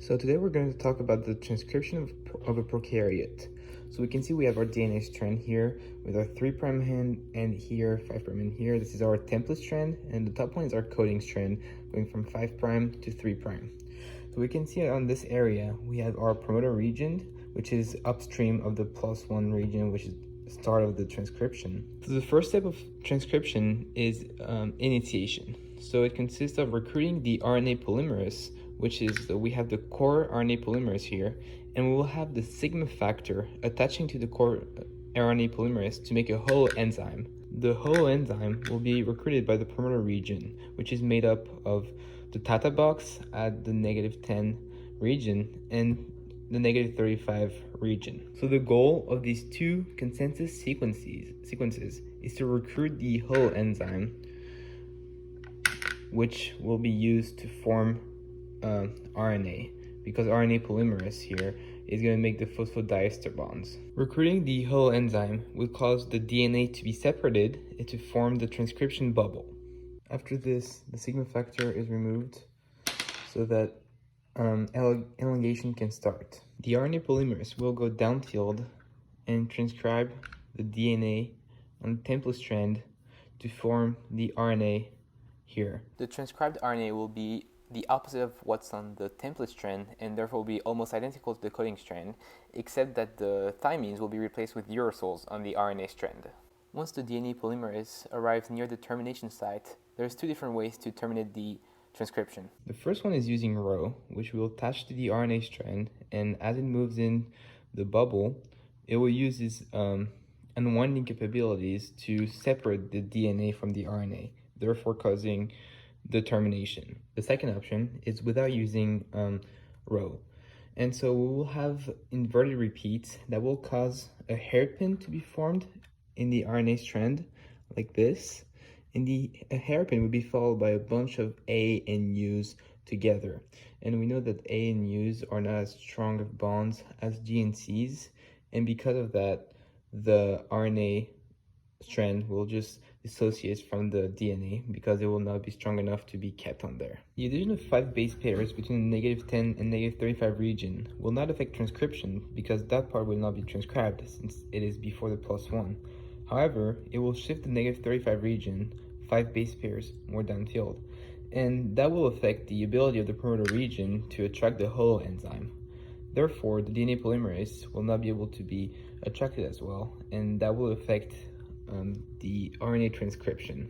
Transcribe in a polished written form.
So today we're going to talk about the transcription of a prokaryote. So we can see we have our DNA strand here with our 3' end and here 5' end here. This is our template strand, and the top one is our coding strand going from 5' to 3'. So we can see on this area we have our promoter region, which is upstream of the +1 region, which is the start of the transcription. So the first step of transcription is initiation. So it consists of recruiting the RNA polymerase, which is we have the core RNA polymerase here, and we will have the sigma factor attaching to the core RNA polymerase to make a holo enzyme. The holo enzyme will be recruited by the promoter region, which is made up of the Tata box at the -10 region and the -35 region. So the goal of these two consensus sequences is to recruit the holo enzyme, which will be used to form RNA, because RNA polymerase here is going to make the phosphodiester bonds. Recruiting the holo enzyme will cause the DNA to be separated and to form the transcription bubble. After this, the sigma factor is removed so that elongation can start. The RNA polymerase will go downfield and transcribe the DNA on the template strand to form the RNA here. The transcribed RNA will be the opposite of what's on the template strand, and therefore will be almost identical to the coding strand, except that the thymines will be replaced with uracils on the RNA strand. Once the DNA polymerase arrives near the termination site, there's two different ways to terminate the transcription. The first one is using Rho, which will attach to the RNA strand, and as it moves in the bubble, it will use its unwinding capabilities to separate the DNA from the RNA, therefore causing the termination. The second option is without using Rho. And so we will have inverted repeats that will cause a hairpin to be formed in the RNA strand, like this. And the hairpin would be followed by a bunch of A and U's together. And we know that A and U's are not as strong of bonds as G and C's. And because of that, the RNA strand will just dissociate from the DNA because it will not be strong enough to be kept on there. The addition of 5 base pairs between the -10 and -35 region will not affect transcription because that part will not be transcribed since it is before the +1. However, it will shift the -35 region 5 base pairs more downfield, and that will affect the ability of the promoter region to attract the holo enzyme. Therefore, the DNA polymerase will not be able to be attracted as well, and that will affect the RNA transcription.